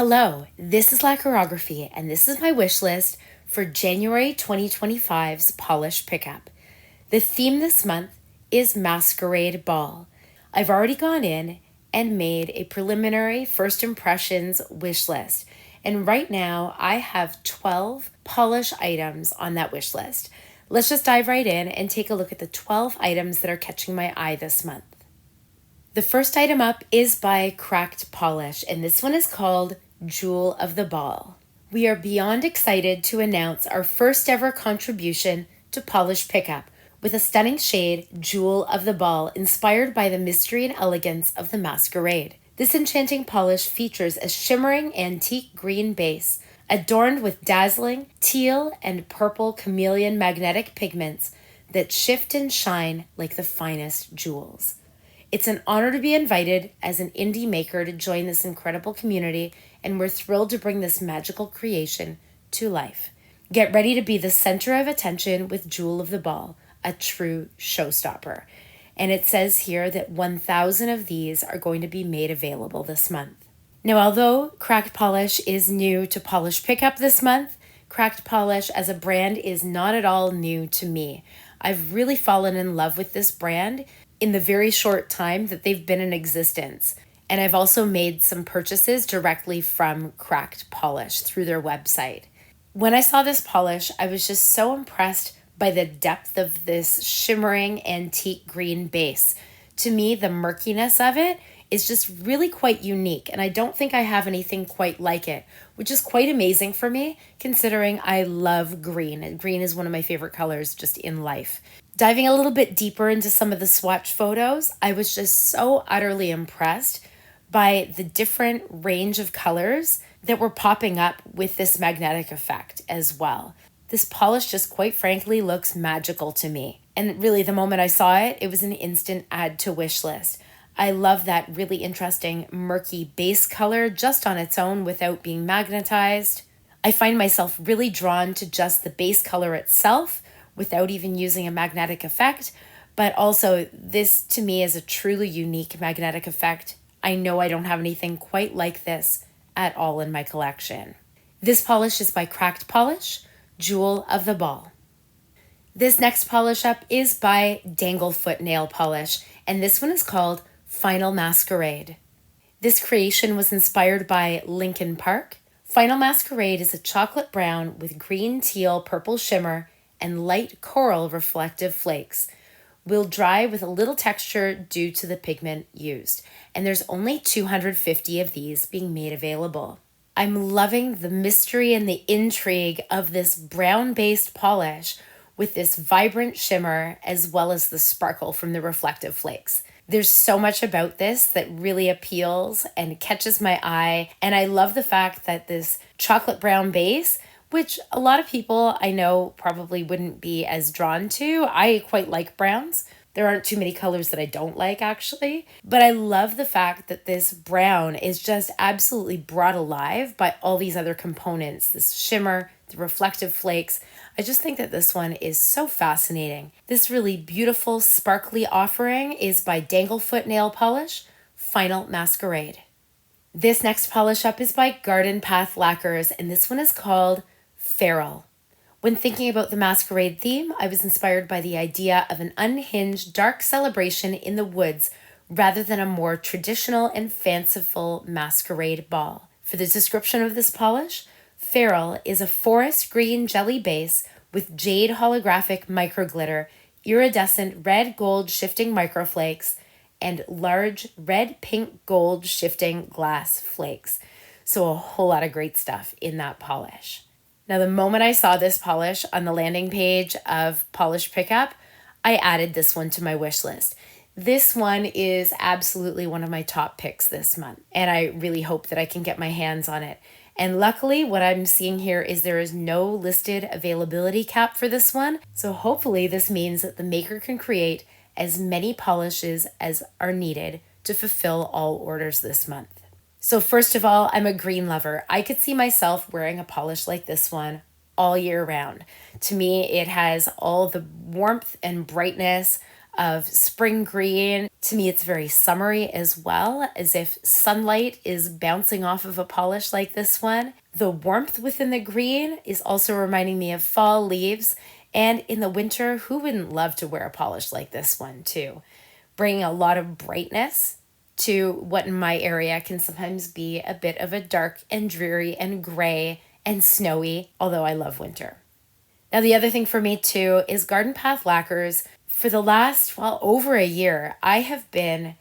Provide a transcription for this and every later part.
Hello, this is Lacquerography, and this is my wish list for January 2025's polish pickup. The theme this month is Masquerade Ball. I've already gone in and made a preliminary first impressions wish list, and right now I have 12 polish items on that wish list. Let's just dive right in and take a look at the 12 items that are catching my eye this month. The first item up is by Cracked Polish, and this one is called Jewel of the Ball. We are beyond excited to announce our first ever contribution to Polish Pickup with a stunning shade, Jewel of the Ball, inspired by the mystery and elegance of the Masquerade. This enchanting polish features a shimmering antique green base, adorned with dazzling teal and purple chameleon magnetic pigments that shift and shine like the finest jewels. It's an honor to be invited as an indie maker to join this incredible community, and we're thrilled to bring this magical creation to life. Get ready to be the center of attention with Jewel of the Ball, a true showstopper. And it says here that 1,000 of these are going to be made available this month. Now, although Cracked Polish is new to Polish Pickup this month, Cracked Polish as a brand is not at all new to me. I've really fallen in love with this brand in the very short time that they've been in existence. And I've also made some purchases directly from Cracked Polish through their website. When I saw this polish, I was just so impressed by the depth of this shimmering antique green base. To me, the murkiness of it is just really quite unique, and I don't think I have anything quite like it, which is quite amazing for me considering I love green, and green is one of my favorite colors just in life. Diving a little bit deeper into some of the swatch photos, I was just so utterly impressed by the different range of colors that were popping up with this magnetic effect as well. This polish just quite frankly looks magical to me. And really, the moment I saw it, it was an instant add to wish list. I love that really interesting murky base color just on its own without being magnetized. I find myself really drawn to just the base color itself without even using a magnetic effect, but also this to me is a truly unique magnetic effect. I know I don't have anything quite like this at all in my collection. This polish is by Cracked Polish, Jewel of the Ball. This next polish up is by Danglefoot Nail Polish, and this one is called Final Masquerade. This creation was inspired by Lincoln Park. Final Masquerade is a chocolate brown with green, teal, purple shimmer and light coral reflective flakes. Will dry with a little texture due to the pigment used, and there's only 250 of these being made available. I'm loving the mystery and the intrigue of this brown-based polish with this vibrant shimmer as well as the sparkle from the reflective flakes. There's so much about this that really appeals and catches my eye, and I love the fact that this chocolate brown base, which a lot of people I know probably wouldn't be as drawn to. I quite like browns. There aren't too many colors that I don't like, actually. But I love the fact that this brown is just absolutely brought alive by all these other components. This shimmer, the reflective flakes. I just think that this one is so fascinating. This really beautiful, sparkly offering is by Danglefoot Nail Polish, Final Masquerade. This next polish up is by Garden Path Lacquers, and this one is called Feral. When thinking about the Masquerade theme, I was inspired by the idea of an unhinged, dark celebration in the woods rather than a more traditional and fanciful masquerade ball. For the description of this polish, Feral is a forest green jelly base with jade holographic microglitter, iridescent red gold shifting microflakes, and large red pink gold shifting glass flakes. So a whole lot of great stuff in that polish. Now, the moment I saw this polish on the landing page of Polish Pickup, I added this one to my wish list. This one is absolutely one of my top picks this month, and I really hope that I can get my hands on it. And luckily, what I'm seeing here is there is no listed availability cap for this one, so hopefully this means that the maker can create as many polishes as are needed to fulfill all orders this month. So first of all, I'm a green lover. I could see myself wearing a polish like this one all year round. To me, it has all the warmth and brightness of spring green. To me, it's very summery as well, as if sunlight is bouncing off of a polish like this one. The warmth within the green is also reminding me of fall leaves. And in the winter, who wouldn't love to wear a polish like this one too? Bringing a lot of brightness to what in my area can sometimes be a bit of a dark and dreary and gray and snowy, although I love winter. Now, the other thing for me too is Garden Path lacquers. For the last, over a year, I have been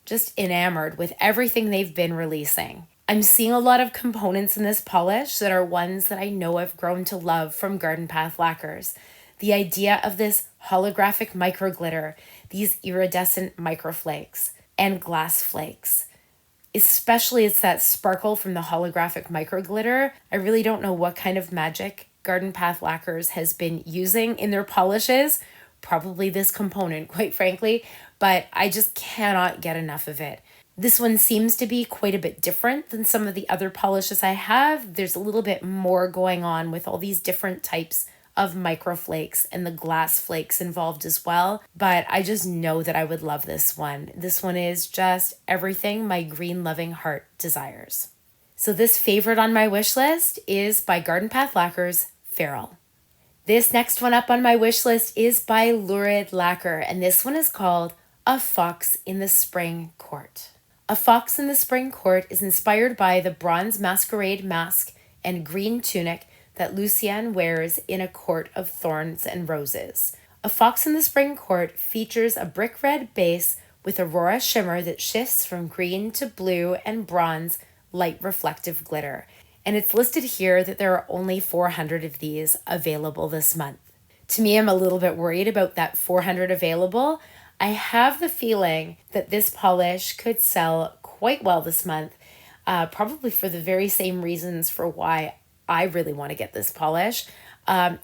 just enamored with everything they've been releasing. I'm seeing a lot of components in this polish that are ones that I know I've grown to love from Garden Path lacquers. The idea of this holographic micro glitter, these iridescent microflakes, and glass flakes. Especially it's that sparkle from the holographic micro glitter. I really don't know what kind of magic Garden Path Lacquers has been using in their polishes. Probably this component, quite frankly, but I just cannot get enough of it. This one seems to be quite a bit different than some of the other polishes I have. There's a little bit more going on with all these different types of microflakes and the glass flakes involved as well. But I just know that I would love this one. This one is just everything my green loving heart desires. So this favorite on my wish list is by Garden Path Lacquer's Feral. This next one up on my wish list is by Laured Lacquer, and this one is called A Fox in the Spring Court. A Fox in the Spring Court is inspired by the bronze masquerade mask and green tunic that Lucienne wears in A Court of Thorns and Roses. A Fox in the Spring Court features a brick red base with aurora shimmer that shifts from green to blue and bronze light reflective glitter. And it's listed here that there are only 400 of these available this month. To me, I'm a little bit worried about that 400 available. I have the feeling that this polish could sell quite well this month, probably for the very same reasons for why I really want to get this polish.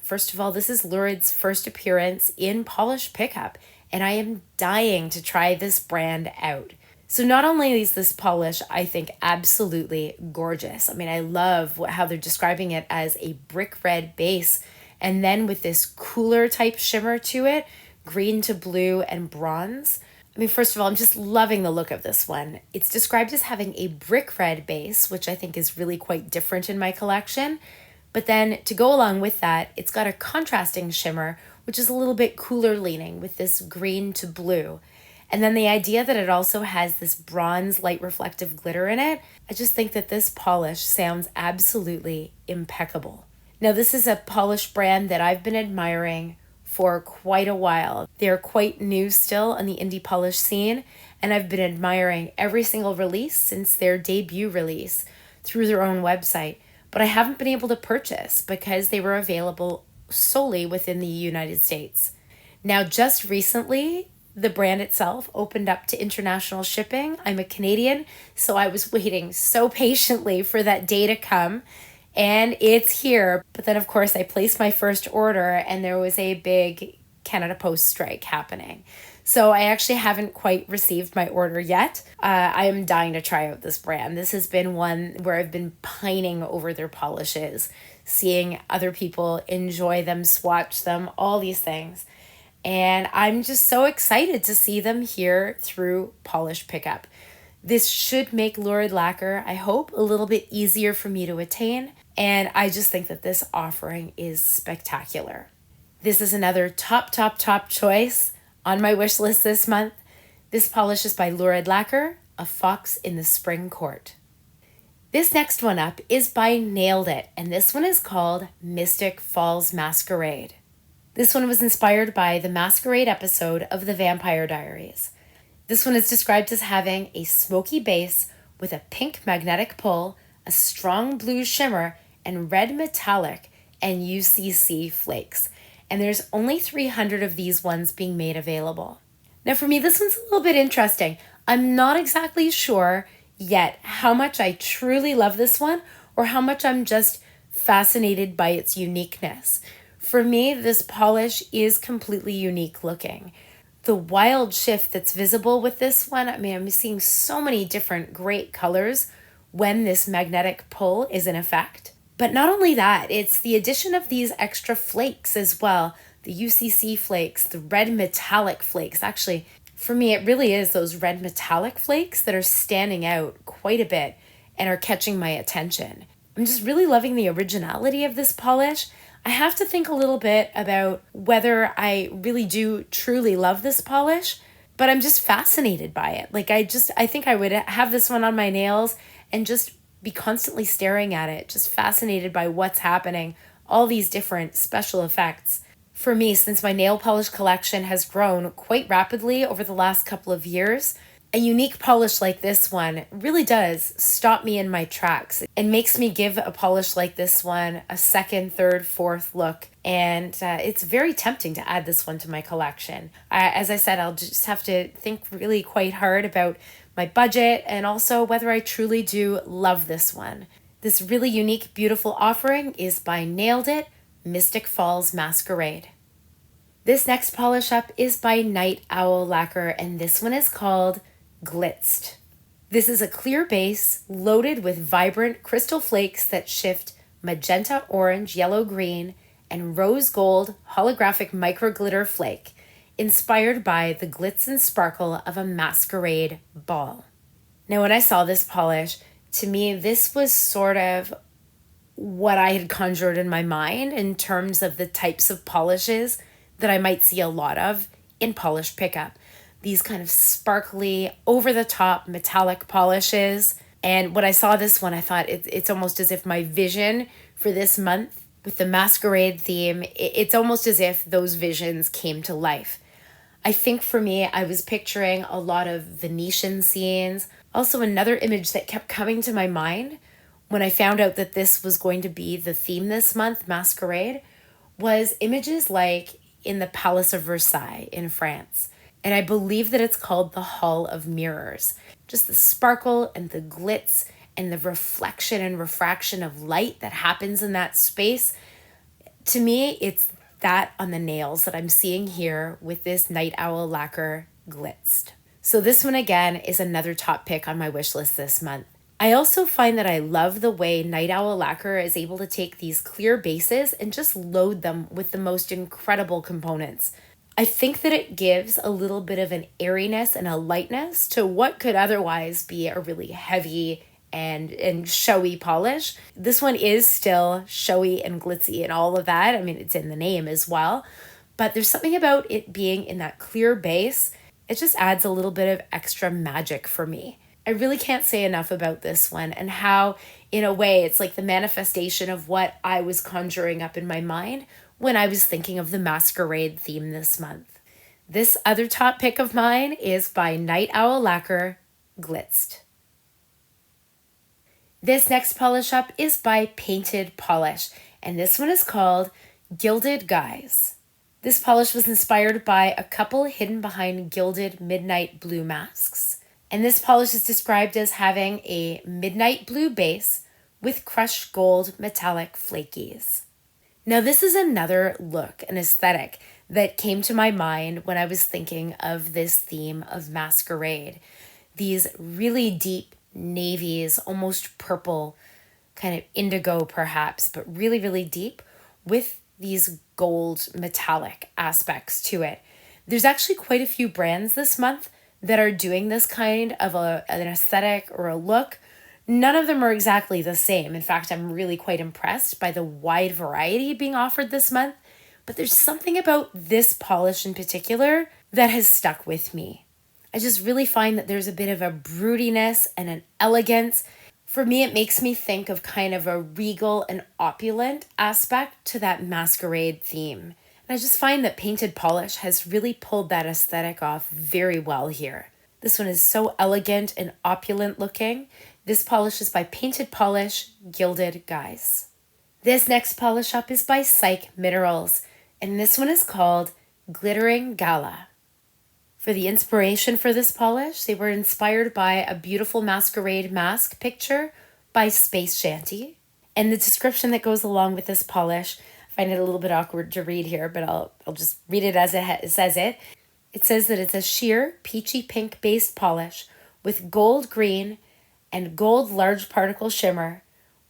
First of all, this is Laured's first appearance in Polish Pickup, and I am dying to try this brand out. So not only is this polish, I think, absolutely gorgeous. I mean, I love how they're describing it as a brick red base, and then with this cooler type shimmer to it, green to blue and bronze. I mean, first of all, I'm just loving the look of this one. It's described as having a brick red base, which I think is really quite different in my collection. But then to go along with that, it's got a contrasting shimmer, which is a little bit cooler leaning with this green to blue. And then the idea that it also has this bronze light reflective glitter in it, I just think that this polish sounds absolutely impeccable. Now, this is a polish brand that I've been admiring for quite a while. They're quite new still on the indie polish scene, and I've been admiring every single release since their debut release through their own website, but I haven't been able to purchase because they were available solely within the United States. Now, just recently, the brand itself opened up to international shipping. I'm a Canadian, so I was waiting so patiently for that day to come, and it's here. But then, of course, I placed my first order and there was a big Canada Post strike happening. So I actually haven't quite received my order yet. I am dying to try out this brand. This has been one where I've been pining over their polishes, seeing other people enjoy them, swatch them, all these things. And I'm just so excited to see them here through Polish Pickup. This should make Laured Lacquer, I hope, a little bit easier for me to attain. And I just think that this offering is spectacular. This is another top choice on my wish list this month. This polish is by Laured Lacquer, A Fox in the Spring Court. This next one up is by Nailed It, and this one is called Mystic Falls Masquerade. This one was inspired by the Masquerade episode of The Vampire Diaries. This one is described as having a smoky base with a pink magnetic pull, a strong blue shimmer, and red metallic and UCC flakes. And there's only 300 of these ones being made available. Now for me, this one's a little bit interesting. I'm not exactly sure yet how much I truly love this one or how much I'm just fascinated by its uniqueness. For me, this polish is completely unique looking. The wild shift that's visible with this one, I mean, I'm seeing so many different great colors when this magnetic pull is in effect. But not only that, it's the addition of these extra flakes as well the UCC flakes, the red metallic flakes. Actually, for me, it really is those red metallic flakes that are standing out quite a bit and are catching my attention. I'm just really loving the originality of this polish. I have to think a little bit about whether I really do truly love this polish, but I'm just fascinated by it. Like I think I would have this one on my nails and just be constantly staring at it, just fascinated by what's happening, all these different special effects. For me, since my nail polish collection has grown quite rapidly over the last couple of years, a unique polish like this one really does stop me in my tracks and makes me give a polish like this one a second, third, fourth look. And it's very tempting to add this one to my collection. As I said, I'll just have to think really quite hard about my budget and also whether I truly do love this one. This really unique, beautiful offering is by Nailed It Mystic Falls Masquerade. This next polish up is by Night Owl Lacquer, and this one is called Glitzed. This is a clear base loaded with vibrant crystal flakes that shift magenta, orange, yellow, green, and rose gold holographic micro glitter flake, inspired by the glitz and sparkle of a masquerade ball. Now, when I saw this polish, to me, this was sort of what I had conjured in my mind in terms of the types of polishes that I might see a lot of in polish pickup. These kind of sparkly, over-the-top metallic polishes. And when I saw this one, I thought it's almost as if my vision for this month with the masquerade theme, it's almost as if those visions came to life. I think for me, I was picturing a lot of Venetian scenes. Also, another image that kept coming to my mind when I found out that this was going to be the theme this month, Masquerade, was images like in the Palace of Versailles in France. And I believe that it's called the Hall of Mirrors. Just the sparkle and the glitz and the reflection and refraction of light that happens in that space. To me, it's that on the nails that I'm seeing here with this Night Owl Lacquer Glitzed. So this one again is another top pick on my wish list this month. I also find that I love the way Night Owl Lacquer is able to take these clear bases and just load them with the most incredible components. I think that it gives a little bit of an airiness and a lightness to what could otherwise be a really heavy and showy polish. This one is still showy and glitzy and all of that. I mean, it's in the name as well. But there's something about it being in that clear base. It just adds a little bit of extra magic for me. I really can't say enough about this one and how, in a way, it's like the manifestation of what I was conjuring up in my mind when I was thinking of the masquerade theme this month. This other top pick of mine is by Night Owl Lacquer, Glitzed. This next polish up is by Painted Polish, and this one is called Gilded Guys. This polish was inspired by a couple hidden behind gilded midnight blue masks. And this polish is described as having a midnight blue base with crushed gold metallic flakies. Now this is another look, an aesthetic that came to my mind when I was thinking of this theme of masquerade. These really deep navies, almost purple, kind of indigo perhaps, but really, really deep with these gold metallic aspects to it. There's actually quite a few brands this month that are doing this kind of an aesthetic or a look. None of them are exactly the same. In fact, I'm really quite impressed by the wide variety being offered this month. But there's something about this polish in particular that has stuck with me. I just really find that there's a bit of a broodiness and an elegance. For me, it makes me think of kind of a regal and opulent aspect to that masquerade theme. And I just find that Painted Polish has really pulled that aesthetic off very well here. This one is so elegant and opulent looking. This polish is by Painted Polish, Gilded Guys. This next polish up is by Psych Minerals, and this one is called Glittering Gala. For the inspiration for this polish, they were inspired by a beautiful masquerade mask picture by Space Shanty. And the description that goes along with this polish, I find it a little bit awkward to read here, but I'll just read it as it says it. It says that it's a sheer peachy pink based polish with gold green and gold large particle shimmer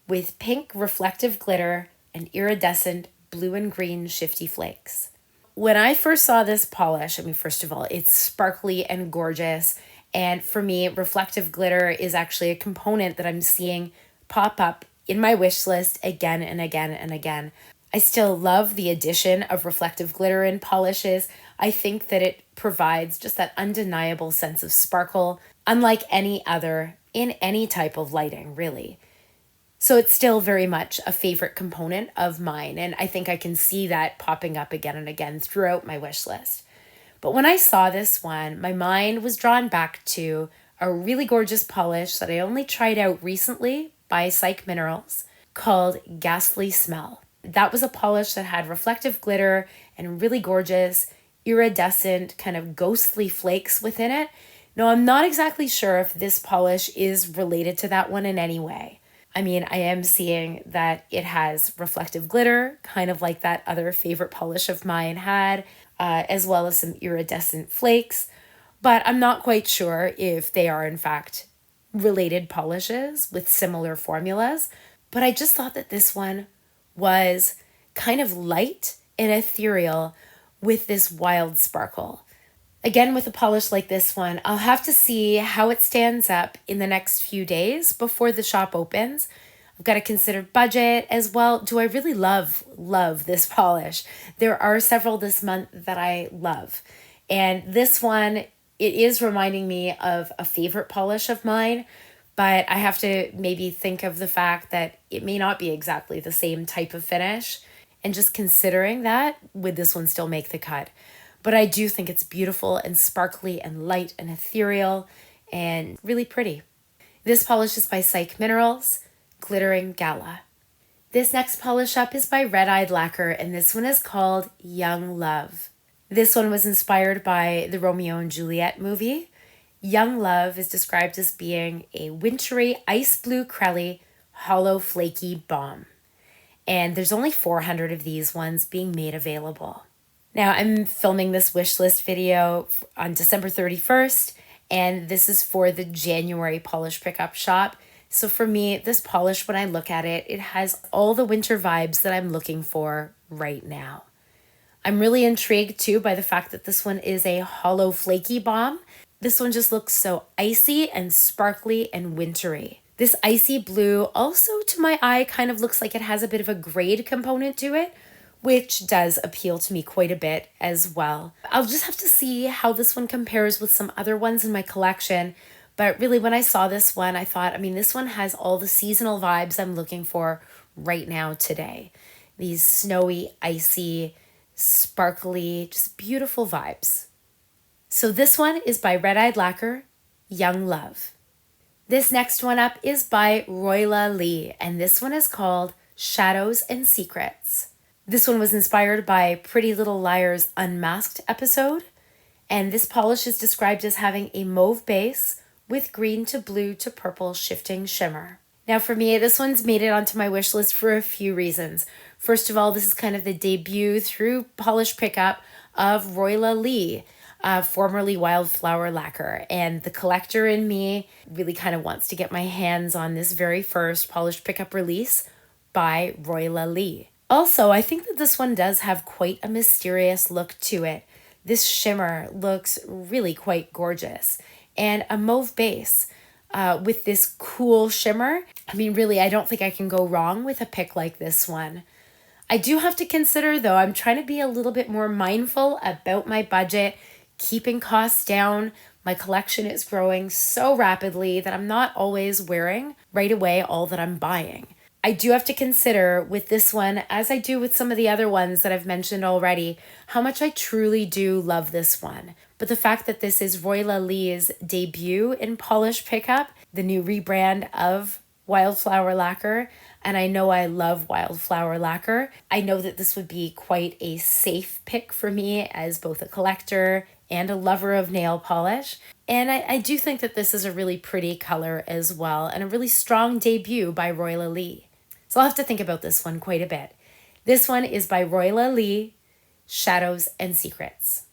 with pink reflective glitter and iridescent blue and green shifty flakes. when I first saw this polish, I mean, first of all, it's sparkly and gorgeous. And for me, reflective glitter is actually a component that I'm seeing pop up in my wish list again and again and again. I still love the addition of reflective glitter in polishes. I think that it provides just that undeniable sense of sparkle, unlike any other in any type of lighting, really. So it's still very much a favorite component of mine, and I think I can see that popping up again and again throughout my wish list. But when I saw this one, my mind was drawn back to a really gorgeous polish that I only tried out recently by Psych Minerals called Ghastly Smell. That was a polish that had reflective glitter and really gorgeous iridescent kind of ghostly flakes within it. Now, I'm not exactly sure if this polish is related to that one in any way. I mean, I am seeing that it has reflective glitter, kind of like that other favorite polish of mine had, as well as some iridescent flakes. But I'm not quite sure if they are in fact related polishes with similar formulas. But I just thought that this one was kind of light and ethereal with this wild sparkle. Again, with a polish like this one, I'll have to see how it stands up in the next few days before the shop opens. I've got to consider budget as well. Do I really love this polish? There are several this month that I love. And this one, it is reminding me of a favorite polish of mine, but I have to maybe think of the fact that it may not be exactly the same type of finish. And just considering that, would this one still make the cut? But I do think it's beautiful and sparkly and light and ethereal and really pretty. This polish is by Psych Minerals, Glittering Gala. This next polish up is by Redey Lacquer, and this one is called Young Love. This one was inspired by the Romeo and Juliet movie. Young Love is described as being a wintry, ice blue crelly, hollow, flaky bomb. And there's only 400 of these ones being made available. Now, I'm filming this wish list video on December 31st, and this is for the January polish pickup shop. So for me, this polish, when I look at it, it has all the winter vibes that I'm looking for right now. I'm really intrigued too by the fact that this one is a hollow flaky bomb. This one just looks so icy and sparkly and wintry. This icy blue also to my eye kind of looks like it has a bit of a grade component to it, which does appeal to me quite a bit as well. I'll just have to see how this one compares with some other ones in my collection. But really, when I saw this one, I thought, I mean, this one has all the seasonal vibes I'm looking for right now today. These snowy, icy, sparkly, just beautiful vibes. So this one is by Redey Lacquer, Young Love. This next one up is by Royla Lee, and this one is called Shadows and Secrets. This one was inspired by Pretty Little Liars Unmasked episode, and this polish is described as having a mauve base with green to blue to purple shifting shimmer. Now for me, this one's made it onto my wish list for a few reasons. First of all, this is kind of the debut through polish pickup of Royla Lee, formerly Wildflower Lacquer, and the collector in me really kind of wants to get my hands on this very first polish pickup release by Royla Lee. Also, I think that this one does have quite a mysterious look to it. This shimmer looks really quite gorgeous. And a mauve base with this cool shimmer. I mean, really, I don't think I can go wrong with a pick like this one. I do have to consider, though, I'm trying to be a little bit more mindful about my budget, keeping costs down. My collection is growing so rapidly that I'm not always wearing right away all that I'm buying. I do have to consider with this one, as I do with some of the other ones that I've mentioned already, how much I truly do love this one. But the fact that this is Royla Lee's debut in polish pickup, the new rebrand of Wildflower Lacquer, and I know I love Wildflower Lacquer, I know that this would be quite a safe pick for me as both a collector and a lover of nail polish. And I do think that this is a really pretty color as well, and a really strong debut by Royla Lee. So I'll have to think about this one quite a bit. This one is by Royla Lee, Shadows and Secrets.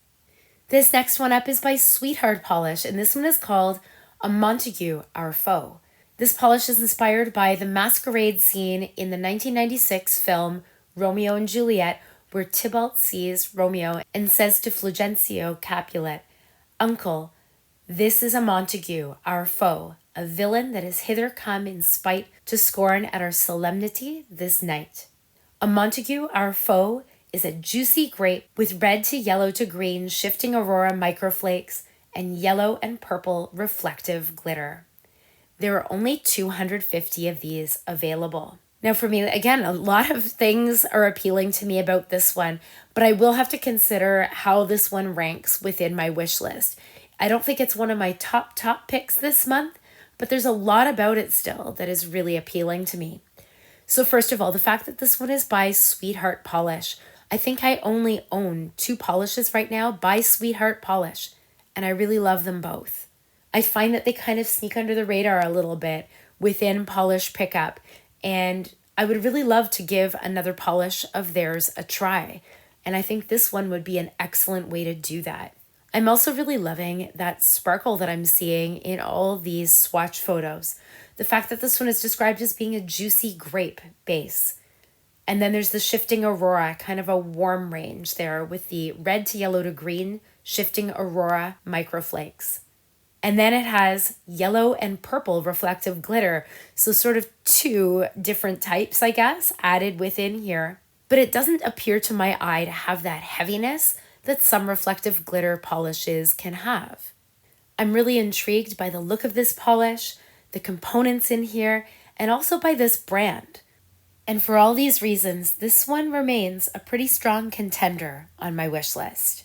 This next one up is by Sweetheart Polish, and this one is called A Montague, Our Foe. This polish is inspired by the masquerade scene in the 1996 film Romeo and Juliet, where Tybalt sees Romeo and says to Fulgencio Capulet, "Uncle, this is a Montague, our foe, a villain that is hither come in spite to scorn at our solemnity this night. A Montague, our foe, is a juicy grape with red to yellow to green shifting aurora microflakes and yellow and purple reflective glitter. There are only 250 of these available." Now for me, again, a lot of things are appealing to me about this one, but I will have to consider how this one ranks within my wish list. I don't think it's one of my top picks this month, but there's a lot about it still that is really appealing to me. So first of all, the fact that this one is by Sweetheart Polish. I think I only own 2 polishes right now by Sweetheart Polish, and I really love them both. I find that they kind of sneak under the radar a little bit within polish pickup, and I would really love to give another polish of theirs a try, and I think this one would be an excellent way to do that. I'm also really loving that sparkle that I'm seeing in all these swatch photos. The fact that this one is described as being a juicy grape base. And then there's the shifting aurora, kind of a warm range there with the red to yellow to green shifting aurora microflakes. And then it has yellow and purple reflective glitter. So sort of 2 different types, I guess, added within here. But it doesn't appear to my eye to have that heaviness that some reflective glitter polishes can have. I'm really intrigued by the look of this polish, the components in here, and also by this brand. And for all these reasons, this one remains a pretty strong contender on my wish list.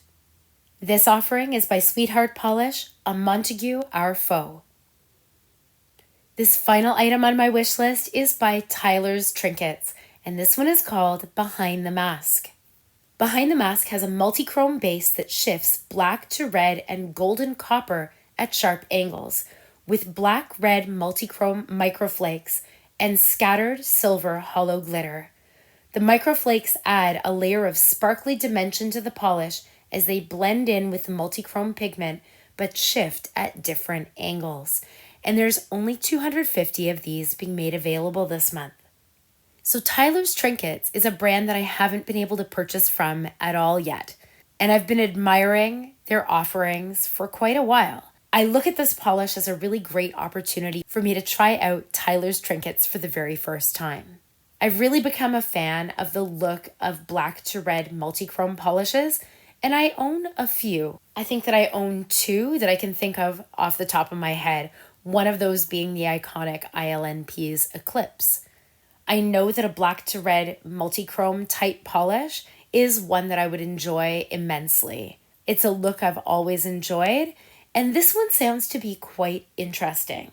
This offering is by Sweetheart Polish, a Montague, our foe. This final item on my wish list is by Tyler's Trinkets, and this one is called Behind the Mask. Behind the Mask has a multi-chrome base that shifts black to red and golden copper at sharp angles, with black-red multi-chrome microflakes and scattered silver hollow glitter. The microflakes add a layer of sparkly dimension to the polish as they blend in with the multi-chrome pigment but shift at different angles. And there's only 250 of these being made available this month. So Tyler's Trinkets is a brand that I haven't been able to purchase from at all yet. And I've been admiring their offerings for quite a while. I look at this polish as a really great opportunity for me to try out Tyler's Trinkets for the very first time. I've really become a fan of the look of black to red multi-chrome polishes, and I own a few. I think that I own 2 that I can think of off the top of my head, one of those being the iconic ILNP's Eclipse. I know that a black to red multi-chrome type polish is one that I would enjoy immensely. It's a look I've always enjoyed, and this one sounds to be quite interesting.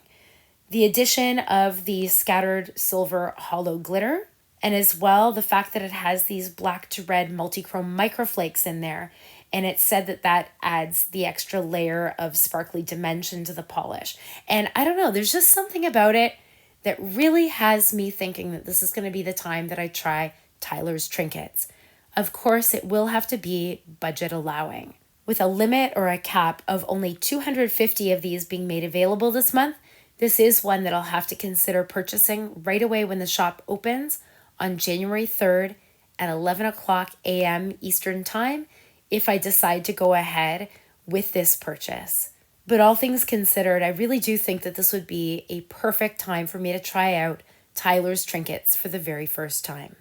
The addition of the scattered silver hollow glitter, and as well the fact that it has these black to red multi-chrome microflakes in there, and it's said that that adds the extra layer of sparkly dimension to the polish. And I don't know, there's just something about it that really has me thinking that this is going to be the time that I try Tyler's Trinkets. Of course, it will have to be budget allowing. With a limit or a cap of only 250 of these being made available this month, this is one that I'll have to consider purchasing right away when the shop opens on January 3rd at 11 o'clock AM Eastern Time if I decide to go ahead with this purchase. But all things considered, I really do think that this would be a perfect time for me to try out Tyler's Trinkets for the very first time.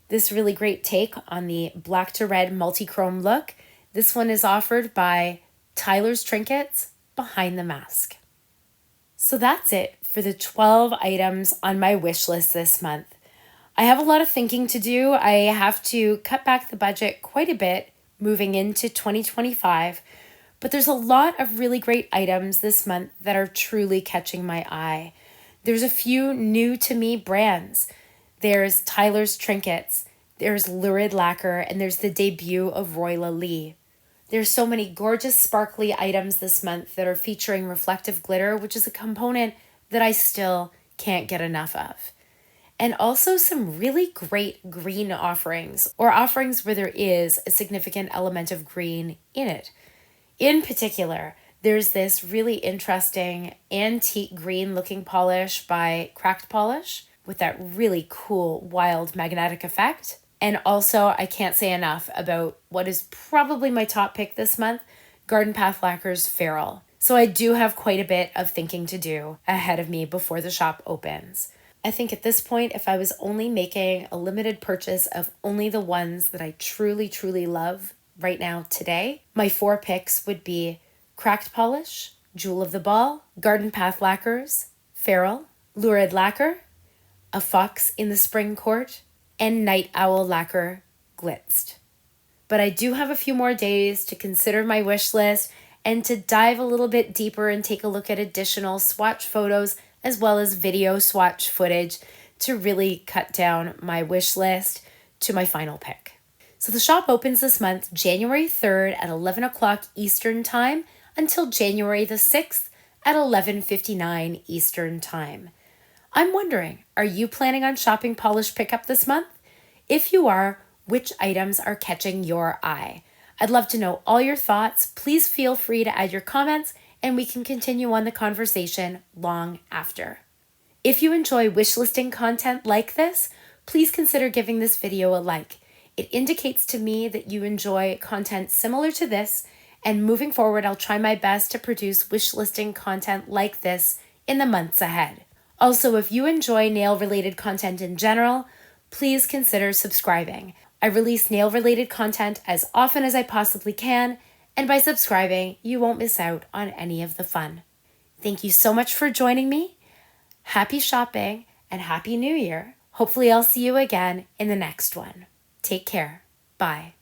This really great take on the black to red multi-chrome look, this one is offered by Tyler's Trinkets Behind the Mask. So that's it for the 12 items on my wish list this month. I have a lot of thinking to do. I have to cut back the budget quite a bit moving into 2025, but there's a lot of really great items this month that are truly catching my eye. There's a few new to me brands. There's Tyler's Trinkets, there's Laured Lacquer, and there's the debut of Royla Lee. There's so many gorgeous sparkly items this month that are featuring reflective glitter, which is a component that I still can't get enough of. And also some really great green offerings, or offerings where there is a significant element of green in it. In particular, there's this really interesting antique green looking polish by Cracked Polish with that really cool wild magnetic effect. And also, I can't say enough about what is probably my top pick this month, Garden Path Lacquer's Feral. So I do have quite a bit of thinking to do ahead of me before the shop opens. I think at this point, if I was only making a limited purchase of only the ones that I truly, truly love right now today, my 4 picks would be Cracked Polish, Jewel of the Ball, Garden Path Lacquers, Feral, Laured Lacquer, A Fox in the Spring Court, and Night Owl Lacquer Glitzed. But I do have a few more days to consider my wish list and to dive a little bit deeper and take a look at additional swatch photos as well as video swatch footage to really cut down my wish list to my final pick. So the shop opens this month, January 3rd at 11 o'clock Eastern Time until January the 6th at 11:59 Eastern Time. I'm wondering, are you planning on shopping polish pickup this month? If you are, which items are catching your eye? I'd love to know all your thoughts. Please feel free to add your comments and we can continue on the conversation long after. If you enjoy wishlisting content like this, please consider giving this video a like. It indicates to me that you enjoy content similar to this, and moving forward, I'll try my best to produce wishlisting content like this in the months ahead. Also, if you enjoy nail-related content in general, please consider subscribing. I release nail-related content as often as I possibly can, and by subscribing, you won't miss out on any of the fun. Thank you so much for joining me. Happy shopping and Happy New Year. Hopefully I'll see you again in the next one. Take care. Bye.